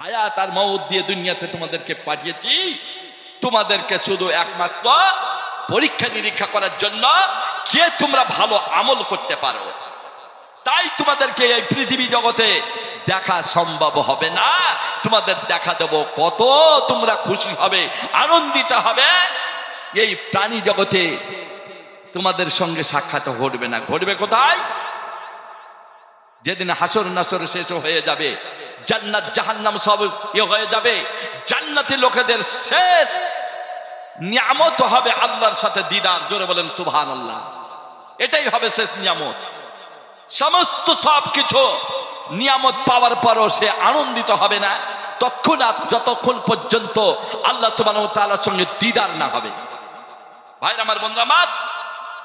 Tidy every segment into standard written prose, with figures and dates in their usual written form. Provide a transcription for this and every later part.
হায়াত আর মওত দিয়ে দুনিয়াতে তোমাদেরকে পাঠিয়েছি তোমাদেরকে শুধু একমাত্র পরীক্ষা নিরীক্ষা করার জন্য কে তোমরা ভালো আমল করতে পারো। তাই তোমাদেরকে এই পৃথিবী জগতে দেখা সম্ভব হবে না। তোমাদের দেখা দেব, কত তোমরা খুশি হবে, আনন্দিত হবে। এই প্রাণী জগতে তোমাদের সঙ্গে সাক্ষাৎ ঘটবে না। ঘটবে কোথায়? যেদিন হাসর নাসর শেষ হয়ে যাবে, জান্নাত জাহান্নাম সব হয়ে যাবে, জান্নাতি লোকেদের শেষ নিয়ামত হবে আল্লাহর সাথে দিদার। জোরে বলেন সুবহানাল্লাহ। এটাই হবে শেষ নিয়ামত। সমস্ত সবকিছু নিয়ামত পাওয়ার পরও সে আনন্দিত হবে না তৎক্ষণাৎ, যতক্ষণ পর্যন্ত আল্লাহ সুবহানাহু ওয়া তাআলার সঙ্গে দিদার না হবে। ভাইরা আমার, বন্ধুরা আমার,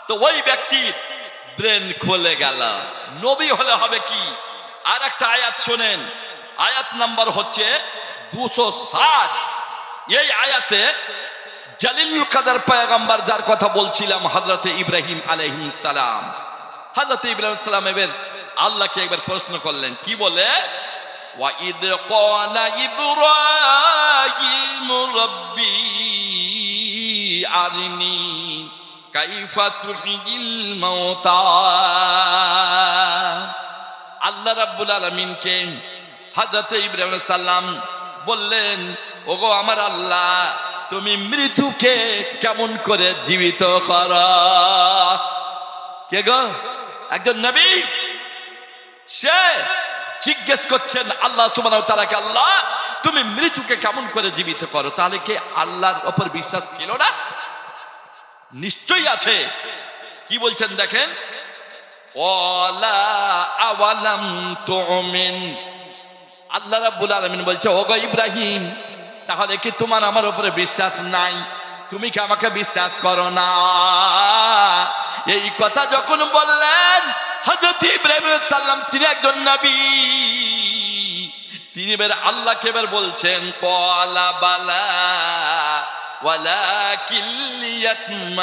তো ওই ব্যক্তির ব্রেন খুলে গেল। নবী হলে হবে কি? আর একটা আয়াত শোনেন, আয়াত নাম্বার হচ্ছে 260। এই আয়াতে জালিলুল কাদের পয়গম্বর যার কথা বলছিলাম, হযরতে ইব্রাহিম আলাইহিস সালাম, হযরতে ইব্রাহিম সালাম এবার আল্লাহকে একবার প্রশ্ন করলেন, কি বলে? ওয়া ইদ ক্বালা ইব্রাহিম রাব্বি আরিনি কাইফা তুহিয়িল মাউতা। আল্লাহ রাব্বুল আলামিনকে হযরতে ইব্রাহিম সালাম বললেন, ওগো আমার আল্লাহ, তুমি মৃত্যুকে কেমন করে জীবিত করো। কে গো? একজন নবী, সে জিজ্ঞেস করছেন আল্লাহ সুবহানাহু ওয়া তাআলাকে, আল্লাহ তুমি মৃত্যুকে কেমন করে জীবিত করো। তাহলে কি আল্লাহর উপর বিশ্বাস ছিল না? নিশ্চয়ই আছে। কি বলছেন দেখেন, ওয়ালা আওয়ালাম তুমিন। আল্লাহ রাব্বুল আলামিন বলছে, ওগো ইব্রাহিম, তাহলে কি তোমার আমার উপরে বিশ্বাস নাই? তুমি কি আমাকে বিশ্বাস করো না? এই কথা যখন বললেন হযরত ইব্রাহিম সাল্লাম, তিনি একজন নবী, তিনি এবার আল্লাহকে এবার বলছেন, ক্বালা বালা ওয়ালাকিন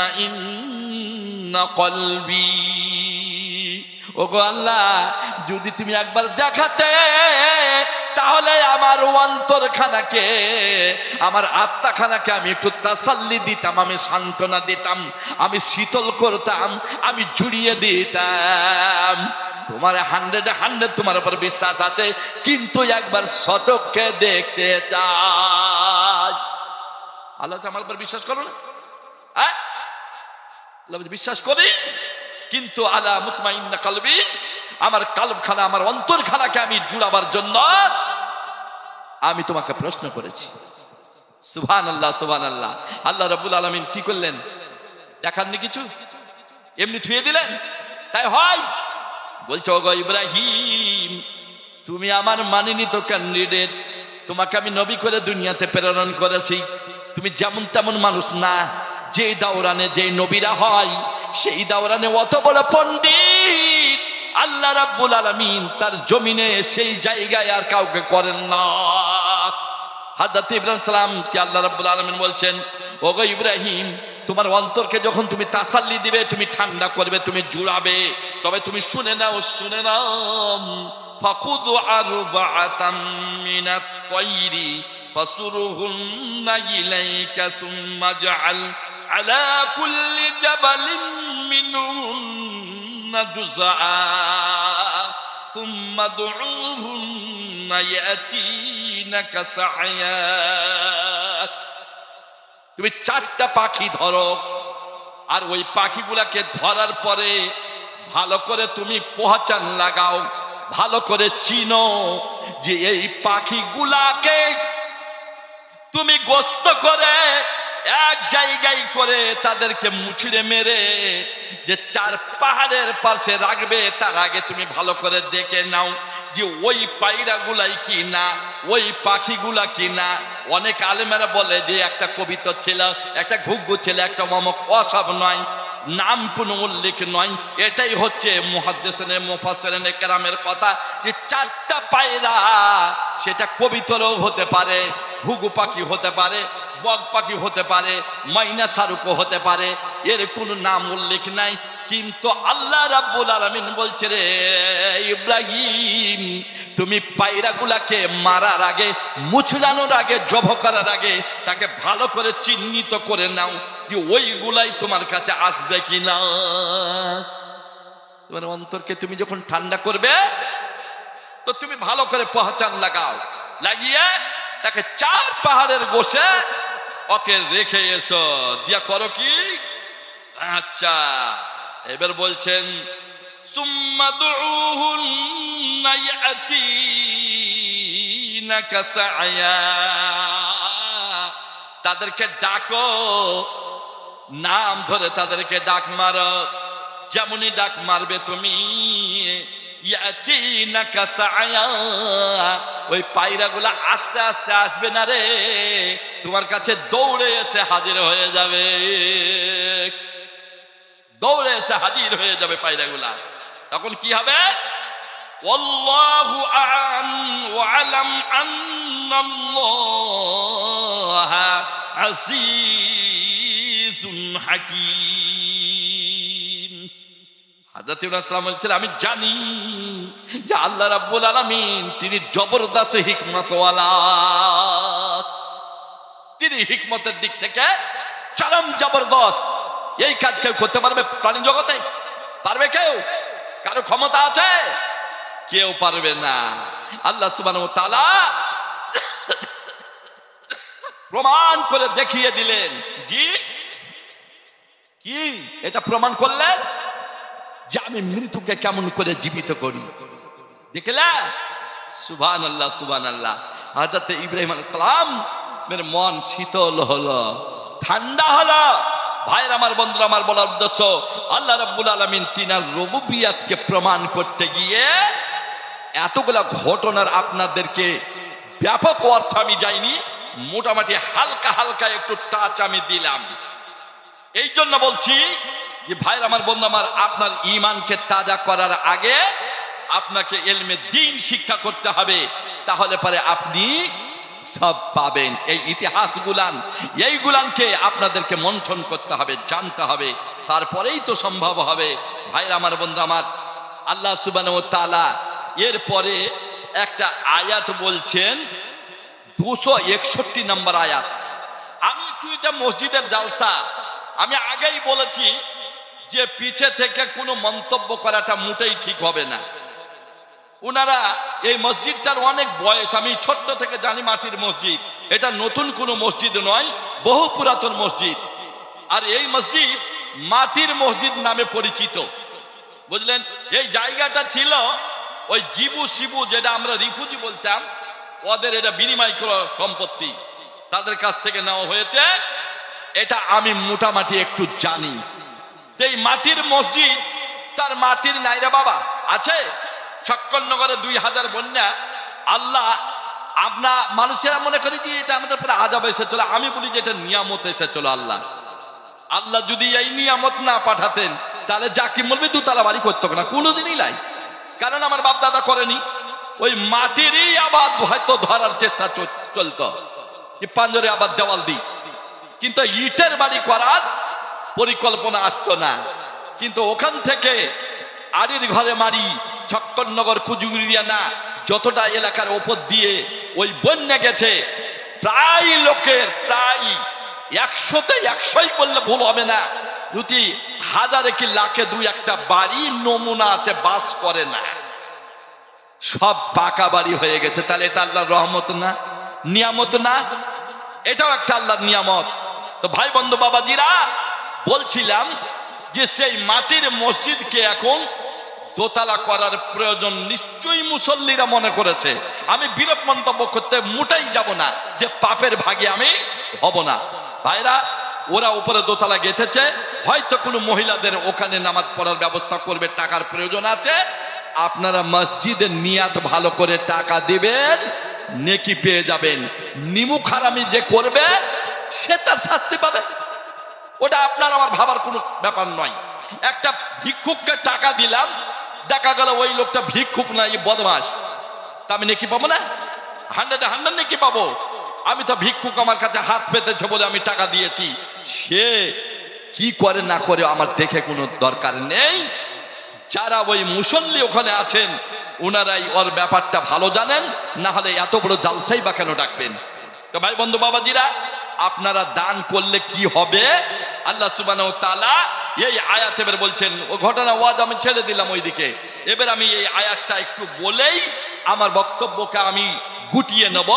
লিয়াতমাইন্না কলবি। ওগো আল্লাহ, যদি তুমি একবার দেখাতে তাহলে আমার অন্তরখানাকে, আমার আত্মাখানাকে আমি একটু তাসাল্লি দিতাম, আমি সান্ত্বনা দিতাম, আমি শীতল করতাম, আমি জুড়িয়ে দিতাম। তোমার 100 তোমার উপর বিশ্বাস আছে, কিন্তু একবার সচক্ষে দেখতে চাই। আল্লাহ আমার উপর বিশ্বাস করো না? বিশ্বাস করি, কিন্তু আলা মুতমাইন্না কলবি, আমার কলবখানা, আমার অন্তরখানাকে আমি জুড়াবার জন্য আমি তোমাকে প্রশ্ন করেছি। সুবহানাল্লাহ, সুবহানাল্লাহ। আল্লাহ রাব্বুল আলামিন কি করলেন? দেখাননি কিছু, এমনি থুয়ে দিলেন। তাই হয় বলছো, ওগো ইব্রাহিম, তুমি আমার মানিনিত ক্যান্ডিডেট, তোমাকে আমি নবী করে দুনিয়াতে প্রেরণ করেছি। তুমি যেমন তেমন মানুষ না। যেই দাওরানে যেই নবীরা হয়, সেই দাওরানে অত বড় পণ্ডিত আল্লাহ রাব্বুল আলামিন তার জমিনে সেই জায়গায় আর কাউকে করেন না। হযরত ইব্রাহিম সালামকে আল্লাহ রাব্বুল আলামিন বলছেন, ওগো ইব্রাহিম, তোমার অন্তরকে যখন তুমি তাসাল্লি দিবে, তুমি ঠান্ডা করবে, তুমি জুড়াবে, তবে তুমি শুনে নাও, শুনে নাও, ফাকুদ আরবাআতাম মিনাত তায়রি ফাসুরহুন্না ইলাইকা সুম্মা জাআল আলা কুল্লি জাবালিন মিনহুন্না জুযআ সুম্মা দুউহুন্না ইয়াতিনাকা সা'য়া। তুমি 4টা পাখি ধরো, আর ওই পাখিগুলাকে ধরার পরে ভালো করে তুমি পহচান লাগাও, ভালো করে চিনো যে এই পাখিগুলাকে তুমি গোস্ত করে এক জায়গায় করে তাদেরকে মুচড়ে মেরে যে 4 পাহাড়ের পাশে রাখবে, তার আগে তুমি ভালো করে দেখে নাও যে ওই পায়রাগুলাই কি না, ওই পাখিগুলা কি না। অনেক আলেমেরা বলে যে একটা কবিতা ছিল, একটা ঘুঘু ছিল, একটা মমক, অসব নয়, নাম কোনো উল্লেখ নয়। এটাই হচ্ছে মুহাদ্দিসিনে মুফাসসিরিনে কেরামের কথা, যে 4টা পায়রা, সেটা কবিতরও হতে পারে, ঘুঘু পাখি হতে পারে, বক পাখি হতে পারে, মাইনা শারুকও হতে পারে, এর কোনো নাম উল্লেখ নাই। কিন্তু আল্লাহ রাব্বুল আলামিন বলছে রে ইব্রাহিম, তুমি পায়রাগুলাকে মারার আগে, মুছলানোর আগে, জব করার আগে তাকে ভালো করে চিহ্নিত করে নাও যে ওইগুলাই তোমার কাছে আসবে কিনা। তোমার অন্তরকে তুমি যখন ঠান্ডা করবে তো তুমি ভালো করে পহচান লাগাও, লাগিয়ে তাকে 4 পাহাড়ের গোশে ওকে রেখে এসো, দিয়া করো কি? আচ্ছা, এবার বলছেন সুম্মা দুউহুন্না ইয়াতিনাকা সাআয়া, তাদেরকে ডাকো, নাম ধরে তাদেরকে ডাক মারো, যেমনই ডাক মারবে তুমি ইয়াতিনাকা সাআয়া, ওই পায়রাগুলা আস্তে আস্তে আসবে না রে, তোমার কাছে দৌড়ে এসে হাজির হয়ে যাবে, দৌড়ে এসে হাজির হয়ে যাবে পায়রাগুলা। তখন কি হবে? ওয়াল্লাহু আ'লাম আন্নাল্লাহা আজিজুন হাকীম। হযরত ইব্রাহিম সালাম বলছেন, আমি জানি যে আল্লাহ রাব্বুল আলামিন তিনি জবরদস্ত হিকমতওয়ালা, তিনি হিকমতের দিক থেকে চরম জবরদস্ত। এই কাজ কেউ করতে পারবে প্রাণী জগতে? পারবে কেউ? কারো ক্ষমতা আছে? কেউ পারবে না। আল্লাহ সুবহানাহু ওয়া তাআলা প্রমাণ করে দেখিয়ে দিলেন। জি কি এটা প্রমাণ করলেন যে আমি মৃত্যুকে কেমন করে জীবিত করি। দেখলে? সুবহানাল্লাহ, সুবহানাল্লাহ। হযরত ইব্রাহিম আলাইহিস সালাম এর মন শীতল হলো, ঠান্ডা হলো। ভাইরা আমার, বন্ধুরা আমার, বলার উদ্দেশ্য আল্লাহ রাব্বুল আলামিন তিনার রুবুবিয়াতকে প্রমাণ করতে গিয়ে এতগুলা ঘটনার আপনাদেরকে ব্যাপক অর্থ আমি যাইনি, মোটামুটি হালকা হালকা একটু টাচ আমি দিলাম। এই জন্য বলছি যে ভাইরা আমার, বন্ধু আমার, আপনার ঈমানকে তাজা করার আগে আপনাকে ইলমে দ্বীন শিক্ষা করতে হবে, তাহলে পরে আপনি সব পাবেন। এই ইতিহাসগুলান, এইগুলানকে আপনাদেরকে মন্থন করতে হবে, জানতে হবে, তারপরেই তো সম্ভব হবে। ভাইরা আমার, বন্ধু আমার, আল্লাহ সুবহানাহু ওয়া তাআলা এরপরে একটা আয়াত বলছেন, 261 নম্বর আয়াত। আমি একটু এটা মসজিদের জালসা, আমি আগেই বলেছি যে পিছে থেকে কোনো মন্তব্য করাটা মোটেই ঠিক হবে না। ওনারা এই মসজিদটার অনেক বয়স, আমি ছোট্ট থেকে জানি মাটির মসজিদ, এটা নতুন কোনো মসজিদ নয়, বহু পুরাতন মসজিদ। আর এই মসজিদ মাটির মসজিদ নামে পরিচিত, বুঝলেন? এই জায়গাটা ছিল ওই জিবু শিবু, যেটা আমরা রিফুজি বলতাম, ওদের এটা বিনিময় সম্পত্তি, তাদের কাছ থেকে নেওয়া হয়েছে। এটা আমি মোটামুটি একটু জানি। এই মাটির মসজিদ, তার মাটির নাইরা বাবা আছে। ছক্করনগরে 2000 বন্যা, আল্লাহ আপনার মানুষেরা মনে করি যে এটা আমাদের পরে আযাব এসেছিল, আমি বলি যে এটা নিয়ামত এসেছিল। আল্লাহ আল্লাহ যদি এই নিয়ামত না পাঠাতেন তাহলে জাকিম বলবে 2 তলা বাড়ি করতো না, কোনোদিনই নাই। কারণ আমার বাপ দাদা করেনি। ওই মাটিরই আবার হয়তো ধরার চেষ্টা চলতো, যে পাঞ্জরে আবার দেওয়াল দিই, কিন্তু ইটের বাড়ি করার পরিকল্পনা আসতো না। কিন্তু ওখান থেকে আড়ির ঘরে মারি, ছক্করনগর, কুজুগুরিয়া না, যতটা এলাকার ওপর দিয়ে ওই বন্যা গেছে, প্রায় লোকের প্রায় 100তে 100ই বললে ভুল হবে না, যদি হাজারে কি লাখে 2-1টা বাড়ি নমুনা আছে বাস করে না, সব পাকা বাড়ি হয়ে গেছে। তাহলে এটা আল্লাহর রহমত না, নিয়ামত না? এটাও একটা আল্লাহর নিয়ামত। তো ভাই বন্ধু বাবাজিরা, বলছিলাম যে সেই মাটির মসজিদকে এখন দোতলা করার প্রয়োজন নিশ্চয়ই মুসল্লিরা মনে করেছে। আমি বিরূপ মন্তব্য করতে মোটেই যাব না, যে পাপের ভাগে আমি হব না। ভাইরা, ওরা উপরে দোতলা গেঁথেছে, হয়তো কোনো মহিলাদের ওখানে নামাজ পড়ার ব্যবস্থা করবে, টাকার প্রয়োজন আছে। আপনারা মসজিদের নিয়াত ভালো করে টাকা দিবেন, নেকি পেয়ে যাবেন। নিমুখ হারামি যে করবে সে তার শাস্তি পাবে, ওটা আপনার আমার ভাবার কোনো ব্যাপার নয়। একটা ভিক্ষুককে টাকা দিলাম, দেখা গেল ওই লোকটা ভিক্ষুক না, এই বদমাস, তা আমি নেকি পাবো না? 100 নেকি পাবো। আমি তো ভিক্ষুক, আমার কাছে হাত পেতেছে বলে আমি টাকা দিয়েছি। সে কি করে না করে আমার দেখে কোনো দরকার নেই। যারা ওই মুসল্লি ওখানে আছেন ওনারাই ওর ব্যাপারটা ভালো জানেন, না হলে এত বড় জালসাই বা কেন ডাকবেন? তো ভাই বন্ধু বাবাজিরা, আপনারা দান করলে কি হবে আল্লাহ সুবহানাহু ওয়া তাআলা এই আয়াতে এবার বলছেন। ও ঘটনা ওয়াজ আমি ছেড়ে দিলাম ওইদিকে, এবার আমি এই আয়াতটা একটু বলেই আমার বক্তব্যকে আমি গুটিয়ে নেব,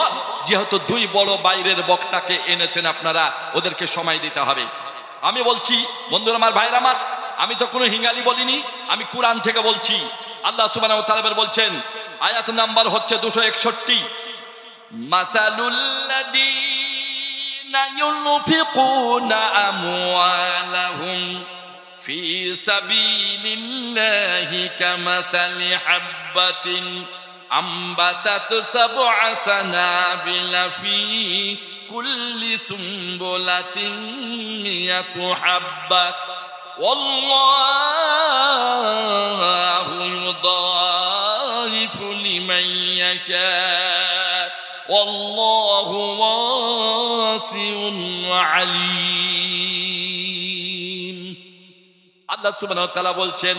যেহেতু দুই বড় বাইরের বক্তাকে এনেছেন আপনারা, ওদেরকে সময় দিতে হবে। আমি বলছি বন্ধুরা আমার, ভাইরা আমার, আমি তো কোনো হিঙ্গালি বলিনি, আমি কুরআন থেকে বলছি। আল্লাহ সুবহানাহু ওয়া তাআলা বলছেন, আয়াত নাম্বার হচ্ছে 261, মাতালুল্লাযীনা ইউনফিকুনা আমওয়ালাহুম ফি সাবিলিল্লাহি কামাতালি হাব্বাতিন আমবাতাত সাবআ সানাবিলা ফি কুল্লি সুম্বুলাতিন মিয়াতু হাব্বা والله يضاعف لمن يشاء والله واسع عليم। আল্লাহ সুবহানাহু ওয়া তাআলা বলছেন,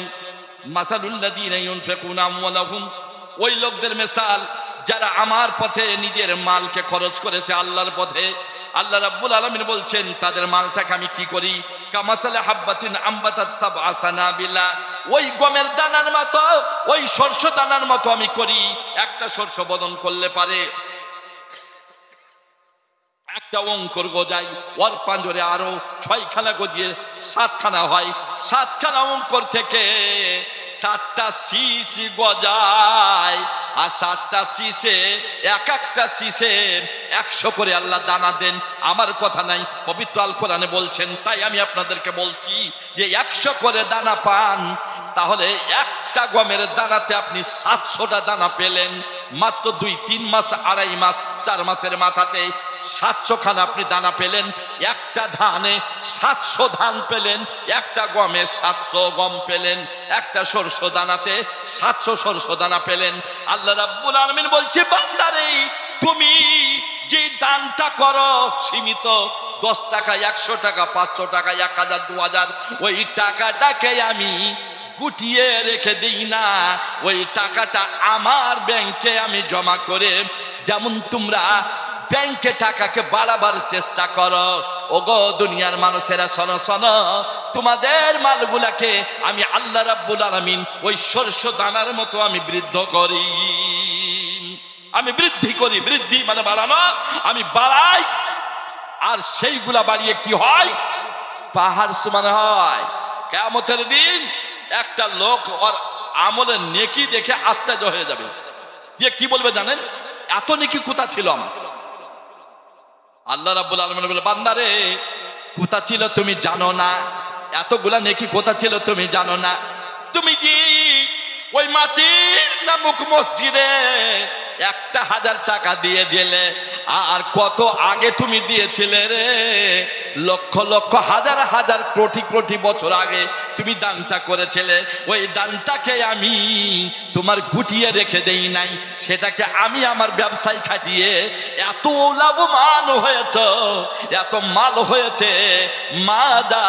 মাসালুল্লাযীনা ইউনফিকুনা আমওয়ালাহুম, ওই লোকদের মিসাল যারা আমার পথে নিজের মালকে খরচ করেছে আল্লাহর পথে। আল্লাহ রাব্বুল আলামিন বলছেন তাদের মালটাকে আমি কি করি, কামাসালে হাব্বাতিন আমবাতাত সাবআ সানাবিলা, ওই গমের দানার মতো, ওই শস্য দানার মতো আমি করি। একটা শস্য বদন করলে পারে একটা অঙ্কুর গজায়, ওর পাঁজরে আরো 6খানা গজিয়ে 7খানা হয়, 7খানা অঙ্কুর থেকে 7টা শীষ গজায়, আর 7টা শীষে এক একটা শীষে 100 করে আল্লাহ দানা দেন। আমার কথা নাই, পবিত্র আল কোরআনে বলছেন। তাই আমি আপনাদেরকে বলছি যে 100 করে দানা পান, তাহলে একটা গমের দানাতে আপনি 700টা দানা পেলেন। মাত্র 2-3 মাস, 2.5 মাস, 4 মাসের মাথাতে 700 খানা আপনি দানা পেলেন। একটা ধানে 700 ধান পেলেন, একটা গমে 700 গম পেলেন, একটা সরষ দানাতে 700 সরষ দানা পেলেন। আল্লাহ রাব্বুল আলামিন বলছে, বান্দারে তুমি যে দানটা করো সীমিত 10 টাকা, 100 টাকা, 500 টাকা, 1000, 2000, ওই টাকাটাকে আমি গুটিয়ে রেখে দিই না, ওই টাকাটা আমার ব্যাংকে আমি জমা করে, যেমন তোমরা ব্যাংকে টাকাকে বাড়াবার চেষ্টা করো। ওগো দুনিয়ার মানুষেরা শোনো শোনো, তোমাদের মালগুলাকে আমি আল্লাহ রাব্বুল আলামিন ওই শস্য দানার মতো আমি বৃদ্ধি করি, আমি বৃদ্ধি করি। বৃদ্ধি মানে বাড়ানো, আমি বাড়াই। আর সেইগুলা বাড়িয়ে কি হয়, পাহাড় সমান হয়। কিয়ামতের দিন একটা লোক ওর আমলের নেকি দেখে আশ্চর্য হয়ে যাবে, যে কি বলবে জানেন, এত নেকি কোথা ছিল আমার। আল্লাহ রাব্বুল আলামিন বলে, বান্দারে কোথা ছিল তুমি জানো না, এতগুলা নেকি কোথা ছিল তুমি জানো না। তুমি কি ওই মাটির নামক মসজিদে 1000 টাকা দিয়ে গেলে, আর কত আগে তুমি দিয়েছিলে রে, লক্ষ লক্ষ হাজার হাজার কোটি কোটি বছর আগে তুমি দানটা করেছিলে। ওই দানটাকে আমি তোমার গুটিয়ে রেখে দেই নাই, সেটাকে আমি আমার ব্যবসায় খাটিয়ে এত লাভবান হয়েছ, এত মাল হয়েছে। মাদা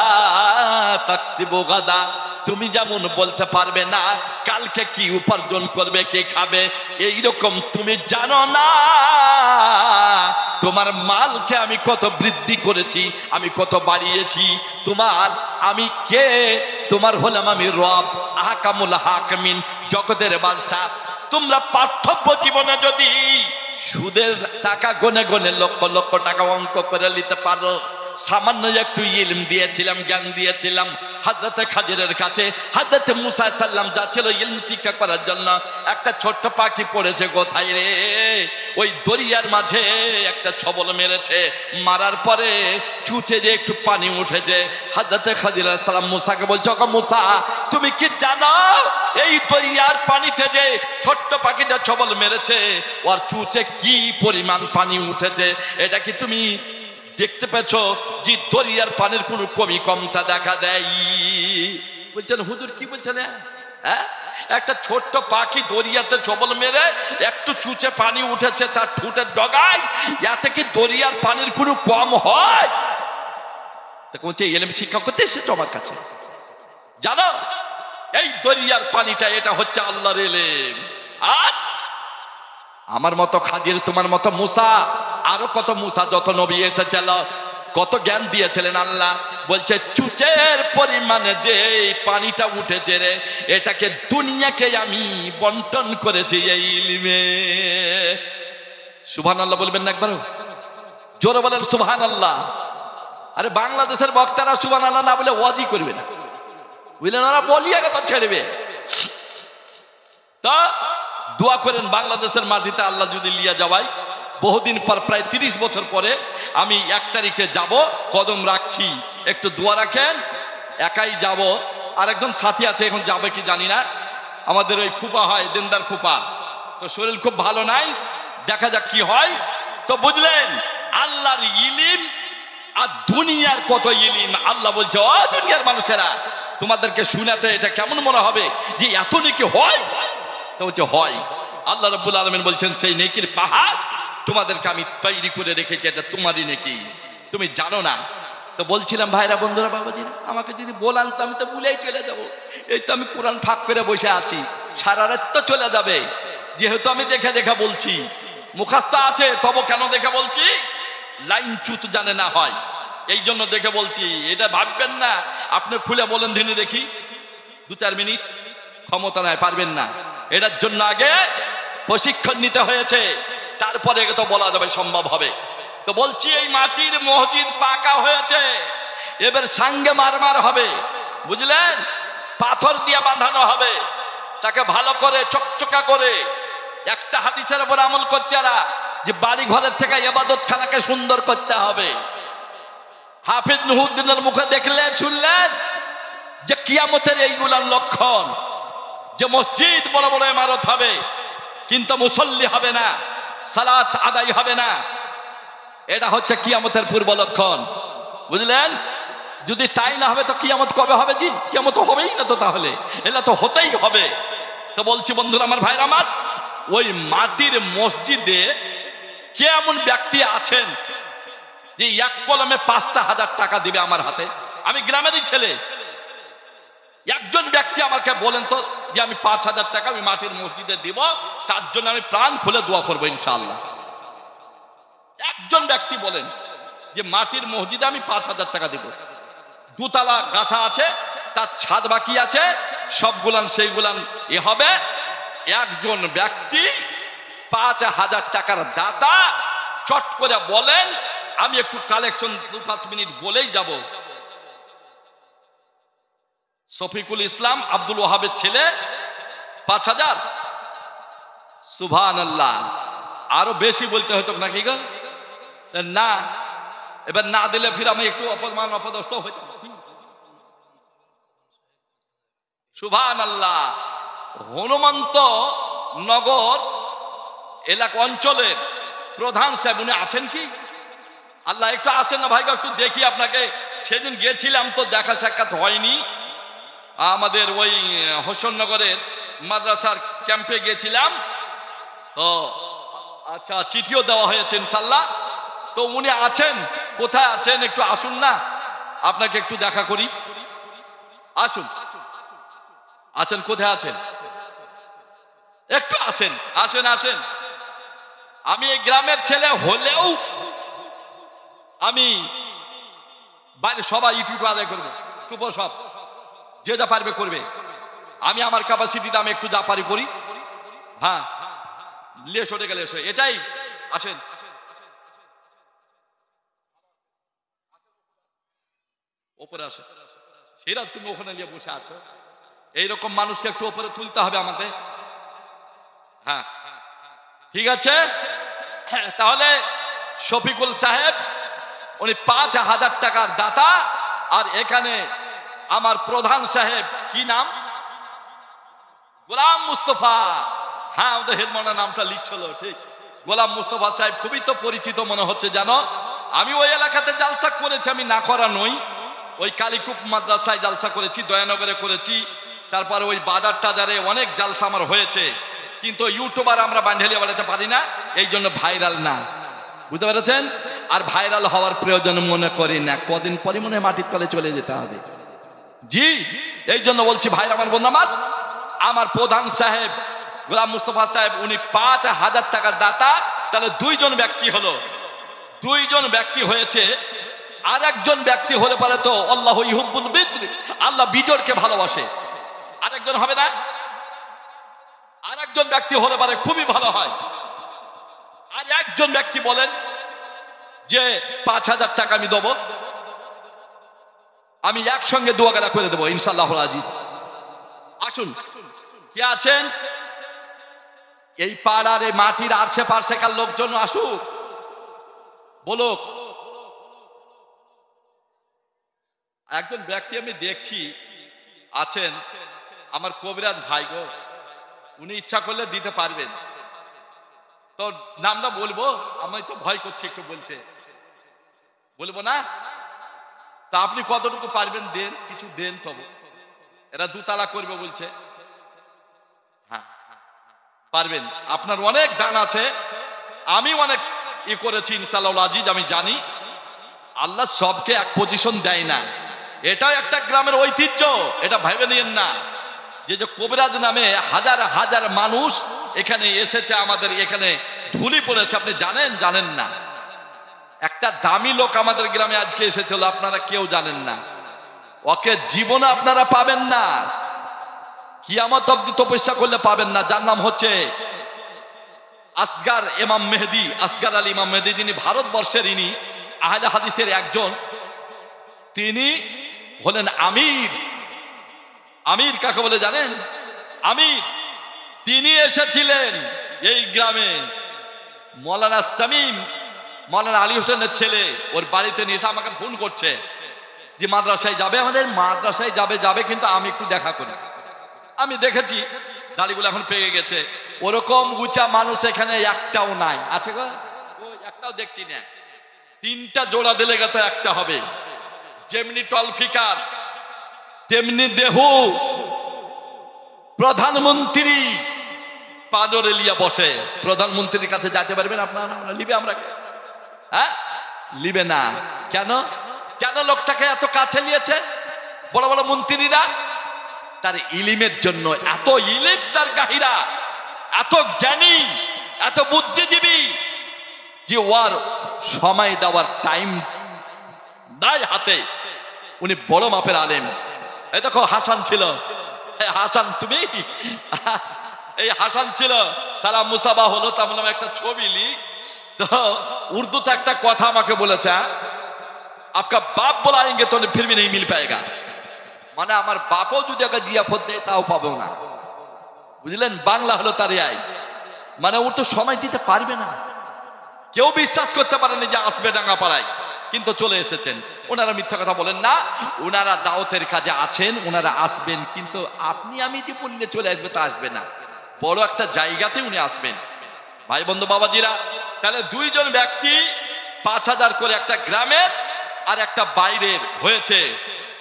তাকসিবু গাদা, তুমি যেমন বলতে পারবে না কালকে কি উপার্জন করবে, কে খাবে, এইরকম তুমি জানো না তোমার মালকে আমি কত বৃদ্ধি করেছি, আমি কত বাড়িয়েছি। তোমার আমি কে, তোমার হলাম আমি রব, আহকামুল হাকিমিন, জগতের বাদশা। তোমরা পার্থক্য জীবনে যদি সুদের টাকা গনে গনে লক্ষ লক্ষ টাকা অঙ্ক করে নিতে পারো, সামান্য একটু ইলম দিয়েছিলাম, জ্ঞান দিয়েছিলাম হযরতে খাজিরের কাছে। হযরতে মুসা সাল্লাম যাচ্ছিল ইলম শিক্ষা করার জন্য, একটা ছোট্ট পাখি পড়েছে কোথায় রে, ওই দরিয়ার মাঝে একটা ছবল মেরেছে, মারার পরে চুচে যে একটু পানি উঠেছে। হযরতে খাজির আলাইহিস সালাম মুসাকে বলছে, ওগো মুসা তুমি কি জানো এই দরিয়ার পানিতে যে ছোট্ট পাখিটা ছবল মেরেছে, ওর চুচে কি পরিমাণ পানি উঠেছে, এটা কি তুমি দেখতে পেছ? যে দরিয়ার পানির কোনো কমি কমতা দেখা দেয়। বলছেন হুজুর কি বলছেন, হ্যাঁ একটা ছোট্ট পাখি দরিয়াতে ছবল মেরে একটু চুচে পানি উঠেছে তার ঠোঁটের ডগায়, এতে কি দরিয়ার পানির কোনো কম হয়? তাকে বলছে এলেম শিক্ষা করতে এসেছো আমার কাছে, জানো এই দরিয়ার পানিটা এটা হচ্ছে আল্লাহর এলেম। আর আমার মতো খাদির, তোমার মতো মুসা, আরো কত মুসা যত নবী এসেছিল, কত জ্ঞান দিয়েছিলেন আল্লাহ। বলছে চুচের পরিমাণে যে পানিটা উঠেছে রে, এটাকে দুনিয়াকে আমি বন্টন করেছি এই ইলমে। সুবহানাল্লাহ বলবেন না একবারও? জোরে বলেন সুবহানাল্লাহ। আরে বাংলাদেশের বক্তারা সুবহানাল্লাহ না বলে ওয়াজি করবে না, বুঝলেন? ওরা বলিয়ে তো ছেড়বে। তা দোয়া করেন বাংলাদেশের মাটিতে আল্লাহ যদি লিয়া যাওয়াই, বহুদিন পর, প্রায় 30 বছর পরে আমি 1 তারিখে যাব, কদম রাখছি, একটু দোয়া রাখেন। একাই যাব, আর একজন সাথী আছে, এখন যাবে কি জানি না। আমাদের ওই ফুপা হয়, দিনদার ফুপা, তো শরীর খুব ভালো নাই, দেখা যাক কি হয়। তো বুঝলেন আল্লাহর ইলিম আর দুনিয়ার কত ইলিম। আল্লাহ বলছে ও দুনিয়ার মানুষেরা, তোমাদেরকে শুনাতে এটা কেমন মনে হবে যে এত নেকি হয়? তো বলছে হয়। আল্লাহ রাব্বুল আলামিন বলছেন সেই নেকির পাহাড় তোমাদেরকে আমি তৈরি করে রেখেছি, এটা তোমারই নেকি, তুমি জানো না। তো বলছিলাম ভাইরা, বন্ধুরা, বাবাজিরা, আমাকে যদি বলান তো আমি তো ভুলেই চলে যাব। এই তো আমি কোরআন ফাঁক করে বসে আছি, সারা রাত তো চলে যাবে। যেহেতু আমি দেখে দেখে বলছি, মুখস্থ আছে, তবে কেন দেখে বলছি? লাইন চুত জানে না হয়, এই জন্য দেখে বলছি। এটা ভাববেন না, আপনি খুলে বলেন দিনে দেখি, 2-4 মিনিট ক্ষমতা নাই, পারবেন না। এটার জন্য আগে প্রশিক্ষণ নিতে হয়েছে, তারপরে তো বলা যাবে, সম্ভব হবে। তো বলছি এই মাটির মসজিদ পাকা হয়েছে, এবার সাঙ্গে মারমার হবে, বুঝলেন? পাথর দিয়ে বাঁধানো হবে, তাকে ভালো করে চকচকা করে। একটা হাদিসের উপর আমল করছে এরা, যে বাড়ি ঘরের থেকে ইবাদত খানাকে সুন্দর করতে হবে। হাফিজ নুহুদ্দিনের মুখে দেখলেন, শুনলেন যে কিয়ামতের এইগুলার লক্ষণ, যে মসজিদ বড় বড় ইমারত হবে কিন্তু মুসল্লি হবে না, সালাত আদায় হবে না। এটা হচ্ছে কিয়ামতের পূর্ব লক্ষণ, বুঝলেন? যদি তাই না হবে তো কিয়ামত কবে হবে? জি, কিয়ামত হবেই না তো, তাহলে এটা তো হতেই হবে। তো বলছি বন্ধুরা আমার, ভাইরা আমার, ওই মাটির মসজিদে কে এমন ব্যক্তি আছেন যে 1 কলমে 5,000 টাকা দিবে আমার হাতে? আমি গ্রামেরই ছেলে, একজন ব্যক্তি আমাকে বলেন তো যে আমি 5,000 টাকা আমি মাটির মসজিদে দিব, তার জন্য আমি প্রাণ খুলে দোয়া করবো ইনশাআল্লাহ। একজন ব্যক্তি বলেন যে মাটির মসজিদে আমি 5,000 টাকা দিব, 2 তলা গাথা আছে, তার ছাদ বাকি আছে, সবগুলান সেইগুলান হবে। একজন ব্যক্তি 5,000 টাকার দাতা, চট করে বলেন, আমি একটু কালেকশন 2-5 মিনিট বলেই যাব। শফিকুল ইসলাম আব্দুল ওয়াহাবের ছেলে, 5,000। সুবহানাল্লাহ। আরো বেশি বলতে হতো নাকি গো? না, এবার না দিলে ফির আমি একটু অপমান অপদস্থ হইতাম। সুবহানাল্লাহ। হনুমন্ত নগর এলাকা অঞ্চলের প্রধান সাহেব, উনি আছেন কি? আল্লাহ, একটু আসেন না ভাই, একটু দেখি আপনাকে। সেদিন গেছিলাম তো দেখা সাক্ষাৎ হয়নি। আমাদের ওই হোসেননগরের মাদ্রাসার ক্যাম্পে গেছিলাম তো, আচ্ছা, চিঠিও দেওয়া হয়েছে ইনশাআল্লাহ। তো উনি আছেন, কোথায় আছেন একটু আসুন না, আপনাকে একটু দেখা করি। আসুন, আছেন, কোথায় আছেন? একটু আসেন, আসেন, আসেন। আমি এই গ্রামের ছেলে হলেও আমি বাইরে সবাই ইউটিউব আদায় করবে, চুপ সব, যে যা পারবে করবে। আমি আমার ক্যাপাসিটিতে আমি একটু যা পারি করি। হ্যাঁ, লেস হয়ে গেলে এটাই। আসেন, ওপরে আসেন। সেরা তুমি ওখানে নিয়ে বসে আছো, এইরকম মানুষকে একটু ওপরে তুলতে হবে আমাদের। হ্যাঁ, ঠিক আছে। তাহলে শফিকুল সাহেব উনি 5,000 টাকার দাতা, আর এখানে আমার প্রধান সাহেব, কি নাম? গোলাম মুস্তফা। হ্যাঁ, ওদের হেডমানের নামটা লিখছিল, ঠিক। গোলাম মুস্তফা সাহেব খুবই তো পরিচিত মনে হচ্ছে, জানো? আমি ওই এলাকাতে জালসা করেছি, আমি না করা নই। ওই কালীকুপ মাদ্রাসায় জালসা করেছি, দয়ানগরে করেছি, তারপরে ওই বাজার টাজারে অনেক জালসা আমার হয়েছে। কিন্তু ইউটিউবার আমরা বান্ধালিয়া বাড়াতে পারি না, এই জন্য ভাইরাল না, বুঝতে পেরেছেন? আর ভাইরাল হওয়ার প্রয়োজন মনে করি না, কদিন পরে মনে হয় মাটির তলে চলে যেতে হবে। জি, এই জন্য বলছি ভাইরা আমার, বন্ধু আমার প্রধান সাহেব গোলাম মুস্তফা সাহেব উনি 5,000 টাকার দাতা। তাহলে দুইজন ব্যক্তি হলো, দুইজন ব্যক্তি হয়েছে। আর একজন ব্যক্তি হলে পারে তো আল্লাহ ইহুব্বুল বিদ্র, আল্লাহ বিজোড়কে ভালোবাসে। আরেকজন হবে না? আরেকজন ব্যক্তি হলে পারে খুবই ভালো হয়। আর একজন ব্যক্তি বলেন যে 5,000 টাকা আমি দেবো, আমি একসঙ্গে দোয়া গালা করে দেবো ইনশাআল্লাহ আজিজ। আসুন, কে আছেন এই পাড়ার এই মাটির আশেপাশেকার লোকজন আসুক, বলুক। একজন ব্যক্তি আমি দেখছি আছেন, আমার কবিরাজ ভাই গো, উনি ইচ্ছা করলে দিতে পারবেন। তো নামটা বলবো? আমি তো ভয় করছি একটু বলতে, বলবো না? তা আপনি কতটুকু পারবেন দেন, কিছু দেন। তবে এরা 2 তালা করবে বলছে। হ্যাঁ পারবেন, আপনার অনেক দান আছে, আমি অনেক করেছি ইনশাআল্লাহ আজিজ। আমি জানি আল্লাহ সবকে এক পজিশন দেয় না, এটাও একটা গ্রামের ঐতিহ্য, এটা ভেবে নিয়েন না। যে কবিরাজ নামে হাজার হাজার মানুষ এখানে এসেছে, আমাদের এখানে ধুলি পড়েছে, আপনি জানেন জানেন না? একটা দামি লোক আমাদের গ্রামে আজকে এসেছিল, আপনারা কেউ জানেন না। ওকে জীবনে আপনারা পাবেন না, কিয়ামত অবধি তপস্যা করলে পাবেন না। যার নাম হচ্ছে আসগার ইমাম মেহেদী, আসগার আলী ইমাম মেহেদী। তিনি ভারতবর্ষের, ইনি আহলে হাদিসের একজন, তিনি হলেন আমির। আমির কাকে বলে জানেন? আমির। তিনি এসেছিলেন এই গ্রামে, মৌলানা শামীম, মৌলানা আলী হোসেনের ছেলে, ওর বাড়িতে নিয়ে এসে আমাকে ফোন করছে যে মাদ্রাসায় যাবে, আমাদের মাদ্রাসায় যাবে, কিন্তু আমি একটু দেখা করি। আমি দেখেছি দাড়িগুলো এখন পেকে গেছে, ওরকম উঁচা মানুষ এখানে একটাও নাই। আছে গো? একটাও দেখছি না। 3টা জোড়া দিলে গেত একটা হবে। যেমনি টলফিকার তেমনি দেহু, প্রধানমন্ত্রী পাদরে লিয়া বসে। প্রধানমন্ত্রীর কাছে যেতে পারবেন আপনারা? লিবে আমরা? হ্যাঁ লিবে না। কেন? কেন লোকটাকে এত কাছে নিয়েছে বড় বড় মন্ত্রীরা? তার ইলিমের জন্য। এত ইলিম তার গাহিরা, এত জ্ঞানী, এত বুদ্ধিজীবী যে ওর সময় দেওয়ার টাইম নাই হাতে। উনি বড় মাপের আলেম। এই দেখো হাসান ছিল, হাসান তুমি, এই হাসান ছিল। সালাম মুসাবা হলো, তার নামে একটা ছবি লি। তো উর্দুতে একটা কথা আমাকে বলেছে, আপকা বাপ বুলাएंगे तो फिर भी नहीं मिल पाएगा। মানে আমার বাপও যদি একটা জিয়াফত দেয় তাও পাবো না, বুঝলেন? বাংলা হলো তার আই, মানে ও তো সময় দিতে পারবে না। কেউ বিশ্বাস করতে পারেনি যে আসবে ডাঙ্গাপাড়ায়, কিন্তু চলে এসেছেন। ওনারা মিথ্যা কথা বলেন না, ওনারা দাওয়াতের কাজে আছেন, ওনারা আসবেন। কিন্তু আপনি আমি যে বললে চলে আসবে তা আসবে না, বড় একটা জায়গাতে উনি আসবেন। ভাই বন্ধু বাবাজিরা, তাহলে 2 জন ব্যক্তি 5,000 করে, একটা গ্রামের আর একটা বাইরের হয়েছে।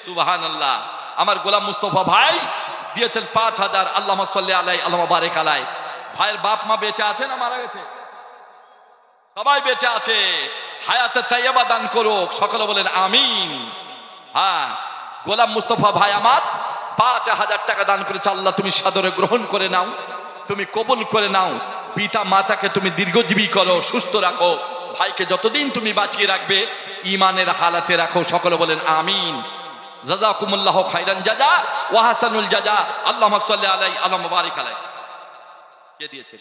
সুবহানাল্লাহ। আমার গোলাম মুস্তফা ভাই দিয়েছেন 5,000। আল্লাহুম্মা সাল্লি আলাইহি আল্লাহুম্মা বারিক আলাইহি। ভাইয়ের বাপ মা বেঁচে আছে না মারা গেছে? সবাই বেঁচে আছে। হায়াতে তাইয়্যিবা দান করুক, সকলে বলেন আমিন। হ্যাঁ, গোলাম মুস্তফা ভাই আমার 5,000 টাকা দান করেছে। আল্লাহ তুমি সাদরে গ্রহণ করে নাও, তুমি কবুল করে নাও। পিতা মাতাকে তুমি দীর্ঘজীবী করো, সুস্থ রাখো। ভাইকে যতদিন তুমি বাঁচিয়ে রাখবে ঈমানের হালাতে রাখো, সকলে বলেন আমিন। জাযাকুমুল্লাহু খাইরান জাযা ওয়া হাসানুল জাযা। আল্লাহুম্মা সাল্লি আলাইহি আল্লাহুম্মা বারিক আলাইহি। কে দিয়েছে?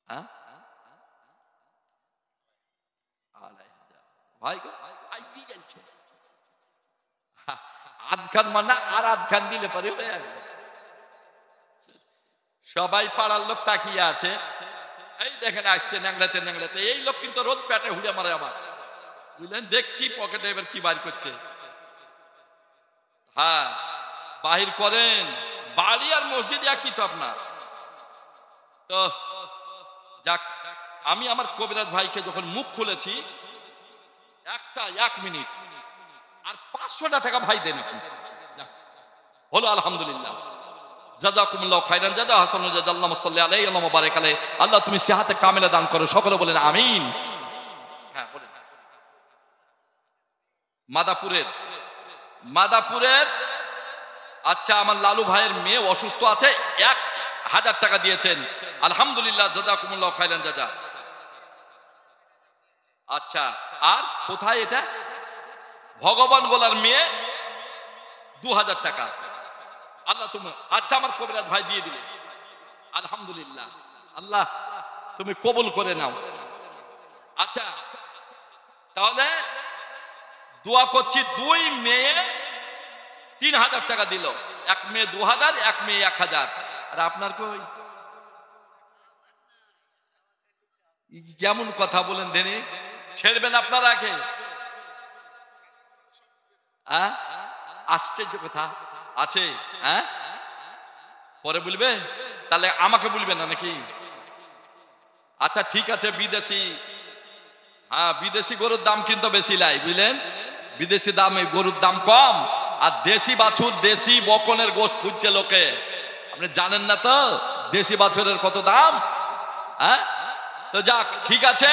হ্যাঁ ভাই আধখান মানে আর আধখান দিলে পারে হয়ে যাবে। সবাই পাড়ার লোক তাকিয়ে আছে, এই দেখেন আসছে ন্যাংলাতে ন্যাংলাতে। এই লোক কিন্তু রোজ পেটে হুড়ে মারে আমার, বুঝলেন? দেখছি পকেটে এবার কি বার করছে। হ্যাঁ বাহির করেন, বাড়ি আর মসজিদ একই তো আপনার। তো যাক, আমি আমার কবিরাজ ভাইকে যখন মুখ খুলেছি, 1 মিনিট আর 500টা টাকা ভাই দেন আপনি, হলো আলহামদুলিল্লাহ। জাযাকুমুল্লাহু খাইরান জাযা, হাসানুল জাযা, আল্লাহুম্মা সাল্লি আলাইহি ওয়া বারিক আলাইহি। আল্লাহ তুমি সিহাতে কামিলা দান করো, সকলে বলেন আমিন। হ্যাঁ বলেন। মাদাপুরের আচ্ছা, আমার লালু ভাইয়ের মেয়ে অসুস্থ আছে, 1000 টাকা দিয়েছেন, আলহামদুলিল্লাহ, জাযাকুমুল্লাহু খাইরান জাযা। আচ্ছা, আর কোথায় এটা? ভগবান গোলার মেয়ে 2000 টাকা, আল্লাহ তুমি, আচ্ছা আমার কবিরাজ ভাই দিয়ে দিলে, আলহামদুলিল্লাহ, আল্লাহ তুমি কবুল করে নাও। আচ্ছা, তাহলে দোয়া করছি, 2 মেয়ে 3000 টাকা দিল, 1 মেয়ে 2000, 1 মেয়ে 1000। আর আপনার কই? কেমন কথা বলেন দেনি, ছেড়বেন আপনারা আগে? আশ্চর্য কথা আছে। হ্যাঁ, পরে বলবে, তাহলে আমাকে বলবে না নাকি? আচ্ছা ঠিক আছে, বিদেশি গরুর দাম কিন্তু বেশি লাই, বুঝলেন? বিদেশি দাম, গরুর দাম কম, আর দেশি বাছুর, দেশি বকনের গোশত খুঁজছে লোকে। আপনি জানেন না তো দেশি বাছুরের কত দাম? হ্যাঁ, তো যাক, ঠিক আছে,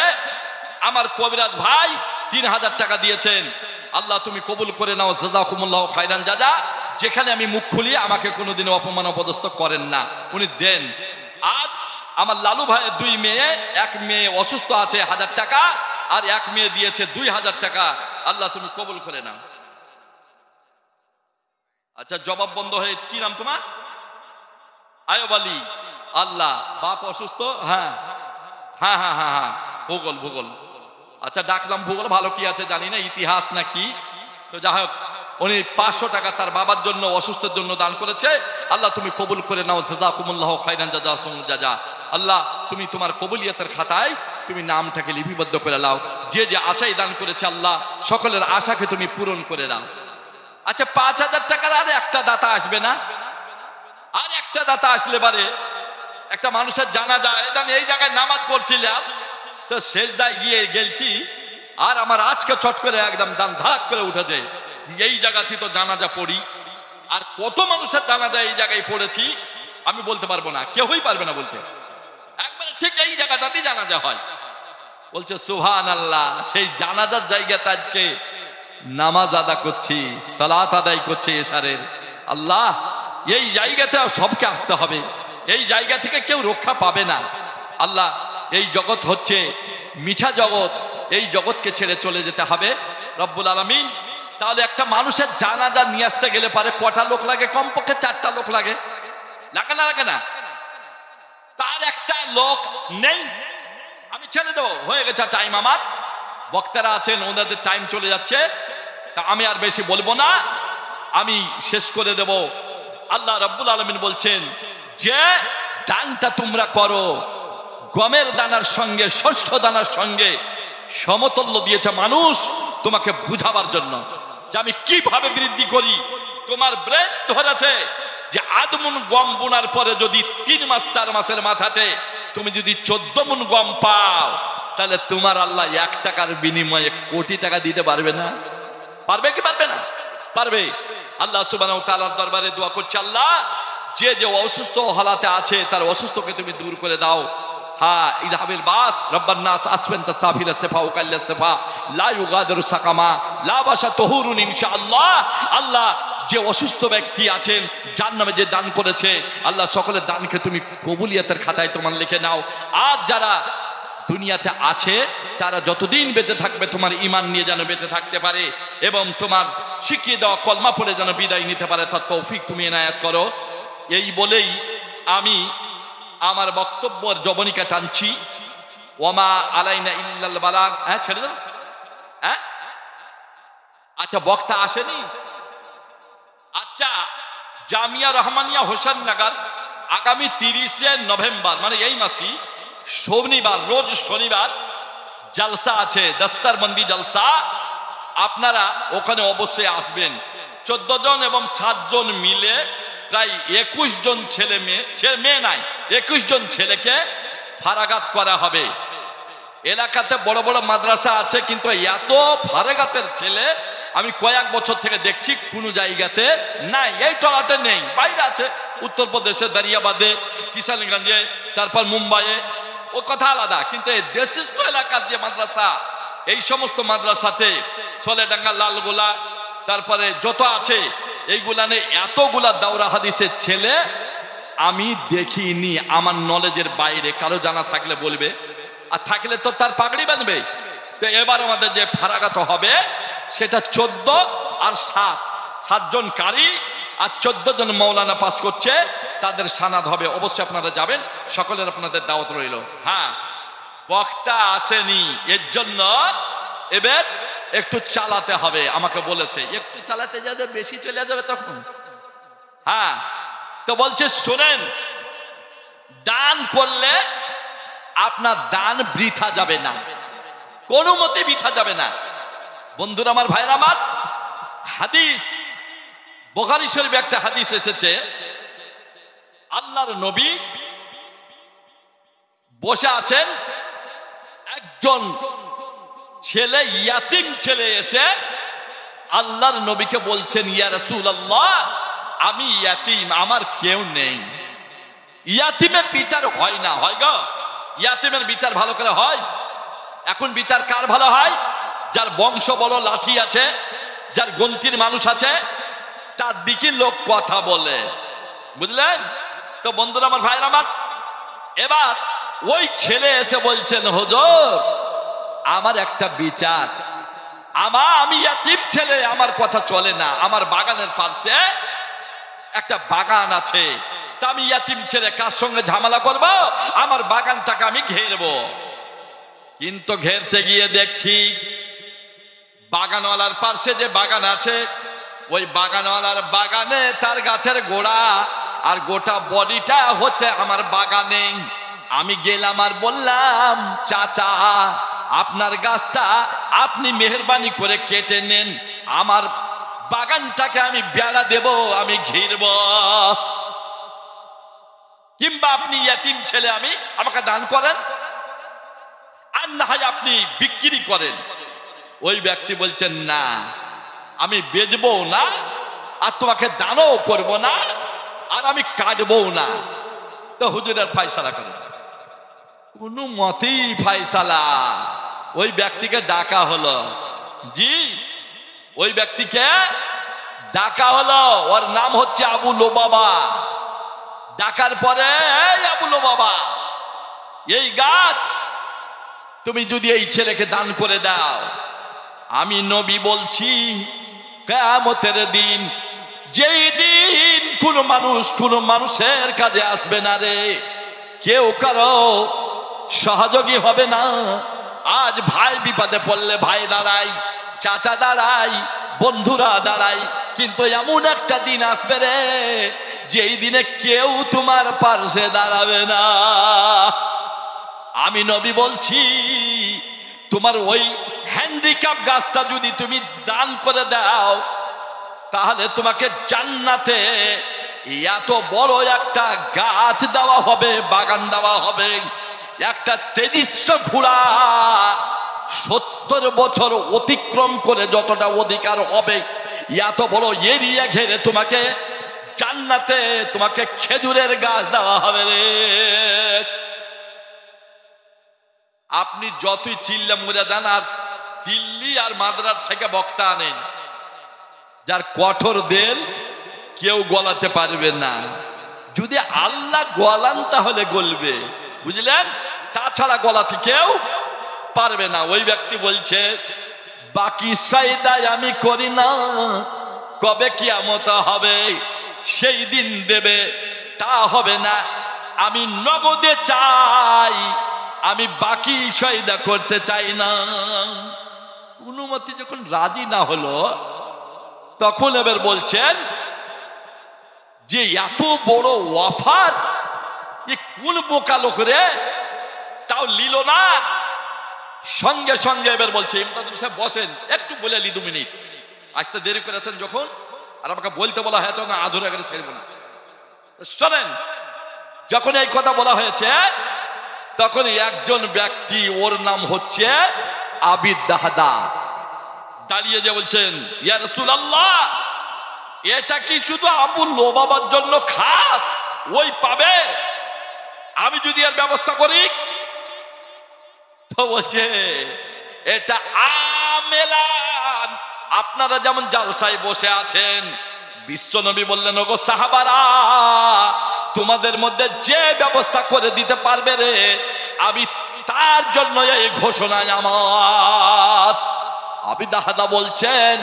আমার কবিরাজ ভাই 3000 টাকা দিয়েছেন, আল্লাহ তুমি কবুল করে নাও, জাযাকুমুল্লাহু খাইরান জাযা। যেখানে আমি মুখ খুলি আমাকে কোনোদিনও অপমান অপদস্থ করেন না, উনি দেন। আর আমার লালু ভাইয়ের 2 মেয়ে, 1 মেয়ে অসুস্থ আছে 1000 টাকা, আর 1 মেয়ে দিয়েছে 2000 টাকা, আল্লাহ তুমি কবুল করে নাও। আচ্ছা, জবাব বন্ধ হয়ে, কি নাম তোমার? আয়ব আলী। আল্লাহ, বাপ অসুস্থ? হ্যাঁ হ্যাঁ হ্যাঁ হ্যাঁ হ্যাঁ, ভূগোল। আচ্ছা, ডাকলাম ভূগোল, ভালো কি আছে জানি না, ইতিহাস না কি, তো যাই হোক, উনি 500 টাকা তার বাবার জন্য, অসুস্থের জন্য দান করেছে, আল্লাহ তুমি কবুল করে নাও, জাযাকুমুল্লাহু খাইরান জাযা। আল্লাহ তুমি তোমার কবুলিয়তের খাতায় তুমি নামটাকে লিপিবদ্ধ করে নাও। যে যে আশাই দান করেছে, আল্লাহ সকলের আশাকে তুমি পূরণ করে নাও। আচ্ছা, 5000 টাকার আর একটা দাতা আসবে না? আর একটা দাতা আসলে পারে, একটা মানুষের জানাজা, এই জায়গায় নামাজ পড়ছিলাম, তো সেজদায় গিয়ে গেলছি, আর আমার আজকে চট করে একদম দান ধাক করে উঠেছে, এই জায়গাতে তো জানাজা পড়ি, আর কত মানুষের জানাজা এই জায়গায় পড়েছি আমি বলতে পারবো না, কেউই পারবে না বলতে, একবারে ঠিক এই জায়গাটাতেই জানাজা হয়। বলছে সুবহানাল্লাহ, সেই জানাজার জায়গাতে আজকে নামাজ আদা করছি, সালাত আদায় করছি এশারের। আল্লাহ, এই জায়গাতে সবকে আসতে হবে, এই জায়গা থেকে কেউ রক্ষা পাবে না। আল্লাহ, এই জগৎ হচ্ছে মিছা জগৎ, এই জগৎকে ছেড়ে চলে যেতে হবে রব্বুল আলামিন। তাহলে একটা মানুষের জানাজা নিয়ে আসতে গেলে পারে কটা লোক লাগে? কমপক্ষে 4টা লোক লাগে না? তার একটা লোক নেই, আমি ছেড়ে দেবো, হয়ে গেছে টাইম, আমার বক্তারা আছেন, ওনাদের টাইম চলে যাচ্ছে, আমি আর বেশি বলবো না, আমি শেষ করে দেব। আল্লাহ রাব্বুল আলামিন বলছেন যে দানটা তোমরা করো, গমের দানার সঙ্গে শস্য দানার সঙ্গে সমতুল্য দিয়েছে মানুষ তোমাকে বুঝাবার জন্য, যে আমি কিভাবে বৃদ্ধি করি। তোমার ব্রেন ধরেছে যে 8 মণ গম বোনার পরে যদি 3 মাস 4 মাসের মাথাতে তুমি যদি 14 মণ গম পাও, তাহলে তোমার আল্লাহ 1 টাকার বিনিময়ে কোটি টাকা দিতে পারবে না? পারবে কি পারবে না? পারবে। আল্লাহ সুবহানাহু ওয়া তাআলার দরবারে দোয়া করছি, আল্লাহ যে যে অসুস্থ হালাতে আছে তার অসুস্থকে তুমি দূর করে দাও। হ্যাঁ, ইযহাবিল বাস রব্বান নাস আসফান তাসাফিল ইস্তিফা ও কাল ইস্তিফা লা ইউগাদিরু সাকামা লা বাশা তুহুরুন ইনশাআল্লাহ। আল্লাহ, যে অসুস্থ ব্যক্তি আছেন, জাহান্নামে যে দান করেছে, আল্লাহ সকলের দানকে তুমি কবুলিয়তের খাতায় তোমার লিখে নাও। আর যারা দুনিয়াতে আছে তারা যতদিন বেঁচে থাকবে তোমার ঈমান নিয়ে যেন বেঁচে থাকতে পারে, এবং তোমার শিখিয়ে দেওয়া কলমা পড়ে যেন বিদায় নিতে পারে, তার তৌফিক তুমি এনায়েত করো। এই বলেই আমি আমার বক্তব্যের জবনিকা টানছি। ওমা আলাইনা ইল্লাল বালাগ। হ্যাঁ, ছেড়ে দেন। হ্যাঁ, আচ্ছা, বক্তা আসেনি? আচ্ছা, জামিয়া রহমানিয়া হোসেননগর আগামী 30শে নভেম্বর, মানে এই মাসি শনিবার, রোজ শনিবার জলসা আছে, দস্তরবন্দি জলসা। আপনারা ওখানে অবশ্যই আসবেন। 14 জন এবং 7 জন মিলে প্রায় 21 জন ছেলে মেয়ে নাই, 21 জন ছেলেকে ফারাগাত করা হবে। এলাকাতে বড় বড় মাদ্রাসা আছে, কিন্তু এত ফারাগাতের ছেলে আমি কয়েক বছর থেকে দেখছি কোনো জায়গাতে নাই। এই টলাতে নেই, বাইরে আছে, উত্তরপ্রদেশে দারিয়াবাদে, কিষানগঞ্জে, তারপর মুম্বাইয়ে, ও কথা আলাদা। কিন্তু এই দেশস্থ এলাকার যে মাদ্রাসা, এই সমস্ত মাদ্রাসাতে সোলেডাঙ্গা, লালগোলা, তারপরে যত আছে এইগুলানে এতগুলা দাওরা হাদিসের ছেলে আমি দেখিনি। আমার নলেজের বাইরে, কারো জানা থাকলে বলবে, আর থাকলে তো তার পাগড়ি বাঁধবে। তো এবার আমাদের যে ফারাগাত হবে সেটা 14 আর 7 জন কারি আর 14 জন মৌলানা পাস করছে, তাদের সানাদ হবে। অবশ্যই আপনারা যাবেন, সকলের আপনাদের দাওয়াত রইল। হ্যাঁ, বক্তা আসেনি, এর জন্য এবার একটু চালাতে হবে। আমাকে বলেছে একটু চালাতে যাবে, বেশি চলে যাবে তখন। হ্যাঁ, তো বলছে শোনেন, দান করলে আপনার দান বৃথা যাবে না, কোনো মতে বৃথা যাবে না। বন্ধুরা আমার, ভাইরা আমার, হাদিস বুখারী শরীফে একটা হাদিস এসেছে, আল্লাহর নবী বসে আছেন, একজন ছেলে, ইয়াতিম ছেলে এসে আল্লাহর নবীকে বলছেন, ইয়া রাসূলুল্লাহ, আমি ইয়াতিম, আমার কেউ নেই। ইয়াতিমের বিচার হয় না, হয় গো? ইয়াতিমের বিচার ভালো করে হয়? এখন বিচার কার ভালো হয়? যার বংশ বড় লাঠি আছে, যার গন্তির মানুষ আছে, তার দিকে লোক কথা বলে, বুঝলেন তো বন্ধুরা আমার, ভাইরা আমার। এবার ওই ছেলে এসে বলছেন, হুজুর আমার একটা বিচার, আমি ইয়াতিম ছেলে, আমার কথা চলে না, আমার বাগানের পাশে একটা বাগান আছে, তা আমি ইয়াতিম ছেলে কার সঙ্গে ঝামেলা করব? আমার বাগানটাকে আমি ঘেরবো। কিন্তু ঘেরতে গিয়ে দেখছি বাগানওয়ালার পাশে যে বাগান আছে, ওই বাগানওয়ালার বাগানে তার গাছের গোড়া আর গোটা বডিটা হচ্ছে আমার বাগানে। আমি গেলাম আর বললাম, চাচা আপনার গাছটা আপনি মেহেরবানি করে কেটে নেন, আমার বাগানটাকে আমি বেড়া দেব, আমি ঘিরব, কিংবা আপনি ইয়াতিম ছেলে আমাকে দান করেন, আর না হয় আপনি বিক্রি করেন। ওই ব্যক্তি বলছেন, না আমি বেচবো না, আর তোমাকে দানও করব না, আর আমি কাটবো না। তো হুজুরের ফয়সালা করেন। কোনো মতেই ফয়সালা। ওই ব্যক্তিকে ডাকা হলো, জি ওই ব্যক্তিকে ডাকা হলো, ওর নাম হচ্ছে আবু লোবাবা। ডাকার পরে, আবু লোবাবা, এই গাছ তুমি যদি এই ছেলেকে দান করে দাও, আমি নবী বলছি কিয়ামতের দিন, যেই দিন কোনো মানুষের কাজে আসবে না রে, কেউ কারো সহযোগী হবে না। আজ ভাই বিপদে পড়লে ভাই দাঁড়াই, চাচা দাঁড়াই, বন্ধুরা দাঁড়াই, কিন্তু এমন একটা দিন আসবে রে, যেই দিনে কেউ তোমার পাশে দাঁড়াবে না। আমি নবী বলছি, তোমার ওই হ্যান্ডিক্যাপ গাছটা যদি তুমি দান করে দাও, তাহলে তোমাকে জান্নাতে এত বড় একটা গাছ দেওয়া হবে, বাগান দেওয়া হবে। একটা তেজস্ব ঘোড়া 70 বছর অতিক্রম করে যতটা অধিকার হবে, এত বড় এরিয়া ঘেরে তোমাকে জান্নাতে তোমাকে খেজুরের গাছ দেওয়া হবে রে। আপনি যতই চিল্লা মুড়ে দেন আর দিল্লি আর মাদ্রাজ থেকে বক্তা আনেন, যার কঠোর দেল কেউ গলাতে পারবে না। যদি আল্লাহ গলান তাহলে গলবে, বুঝলেন? তাছাড়া গলাতে কেউ পারবে না। ওই ব্যক্তি বলছে, বাকি সাইদায় আমি করি না, কবে কিয়ামত হবে সেই দিন দেবে, তা হবে না। আমি নগদে চাই, আমি বাকি সয়দা করতে চাই না। অনুমতি যখন রাজি না হলো, তখন এবার বলছেন যে এত বড় ওয়াফার, এ কোন বোকা লোক রে, তাও লিল না। সঙ্গে সঙ্গে এবার বলছে, ইমতাজ সাহেব বসেন, একটু বলে লি 2 মিনিট, আসতে দেরি করেছেন যখন, আর আমাকে বলতে বলা হয় তখন আধুরে আগে ছেড়ব না। শোনেন, যখন এই কথা বলা হয়েছে, তখন একজন ব্যক্তি, ওর নাম হচ্ছে আবি দাহদা, দাঁড়িয়ে যে বলছেন, ইয়া রাসূলুল্লাহ, এটা কি শুধু আবু লোবাবার জন্য খাস? ওই পাবে? আমি যদি এর ব্যবস্থা করি? তো বলছে এটা আমেলান। আপনারা যেমন জালসায় বসে আছেন, বিশ্বনবী বললেন, ওগো সাহাবারা, তোমাদের মধ্যে যে ব্যবস্থা করে দিতে পারবে রে, আমি তার জন্য এই ঘোষণায় আমার। আবি দাহাদা বলছেন,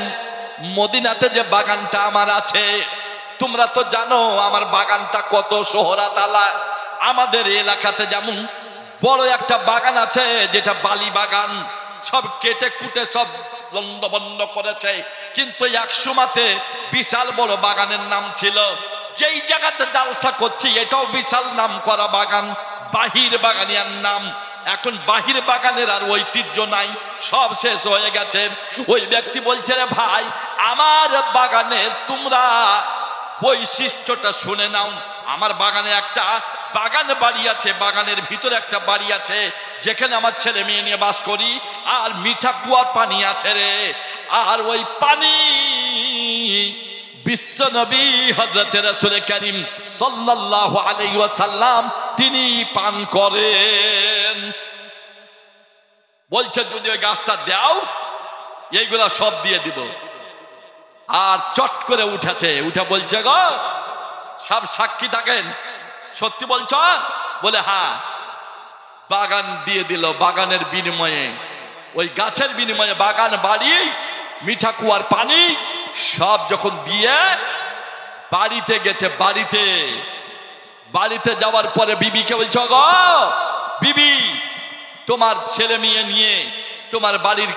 মদিনাতে যে বাগানটা আমার আছে, তোমরা তো জানো আমার বাগানটা কত শোহরাত আলা। আমাদের এলাকাতে যেমন বড় একটা বাগান আছে, যেটা বালি বাগান, সব কেটে কুটে সব লন্ডভন্ড করেছে, কিন্তু এক সময়তে বিশাল বড় বাগানের নাম ছিল। যেই জায়গাতে জালসা করছি এটাও বিশাল নাম করা বাগান, বাহির বাগানিয়ার নাম। এখন বাহির বাগানের আর ঐতিহ্য নাই, সব শেষ হয়ে গেছে। ওই ব্যক্তি বলছে, রে ভাই, আমার বাগানের তোমরা বৈশিষ্ট্যটা শুনে নাও। আমার বাগানে একটা বাগান বাড়ি আছে, বাগানের ভিতরে একটা বাড়ি আছে, যেখানে আমার ছেলে মেয়ে নিয়ে বাস করি, আর মিঠা কুয়ার পানি আছে রে। আর ওই পানি বিশ্বনবী হযরত রাসূল করিম সাল্লাল্লাহু আলাইহি ওয়াসাল্লাম তিনি পান করেন। বলছে যদি ওই গাছটা দাও, এইগুলা সব দিয়ে দিব। আর চট করে উঠেছে, উঠে বলছে, গো সব সাক্ষী থাকেন, সত্যি বলছ? বলে হ্যাঁ। বাগান দিয়ে দিল। বাগানের বিনিময়ে, ওই গাছের বিনিময়ে বাগান বাড়ি, মিঠা কুয়ার পানি সব যখন দিয়ে বাড়িতে গেছে, বাড়িতে যাওয়ার পরে বিবিকে বলছ, গো বিবি, তোমার ছেলে মেয়ে নিয়ে, তোমার বাড়ির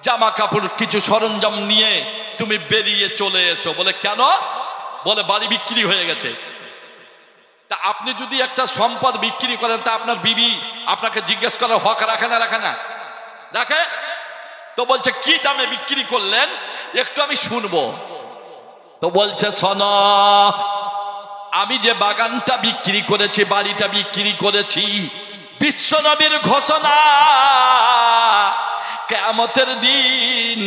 জামা কাপড় কিছু সরঞ্জাম নিয়ে তুমি বেরিয়ে চলে এসো। বলে কেন? বলে বাড়ি বিক্রি হয়ে গেছে। তা আপনি যদি একটা সম্পদ বিক্রি করেন, তা আপনার বিবি আপনাকে জিজ্ঞেস করার হক রাখে না? রাখে না? রাখে। তো বলছে কি দামে বিক্রি করলেন একটু আমি শুনবো। তো বলছে, শোনো, আমি যে বাগানটা বিক্রি করেছি, বাড়িটা বিক্রি করেছি, বিশ্বনবীর ঘোষণা, কিয়ামতের দিন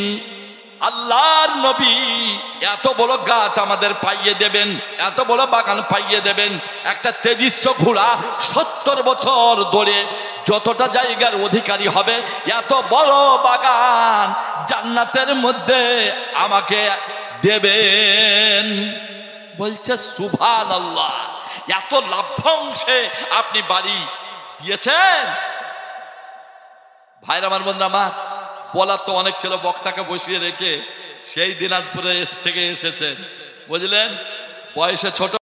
আল্লাহর নবী এত বড় গাছ আমাদের পাইয়ে দেবেন, এত বড় বাগান পাইয়ে দেবেন। একটা তেজস্ব ঘোড়া 70 বছর ধরে যতটা জায়গার অধিকারী হবে, এত বড় বাগান জান্নাতের মধ্যে আমাকে দেবেন। বলছে সুবহানাল্লাহ, এত লাভ্যাংশে আপনি বাড়ি দিয়েছেন। ভাইরা আমার, বন্ধুরা আমার, বলার তো অনেক ছিল, বক্তাকে বসিয়ে রেখে সেই দিনাজপুরে থেকে এসেছে, বুঝলেন, বয়সে ছোট।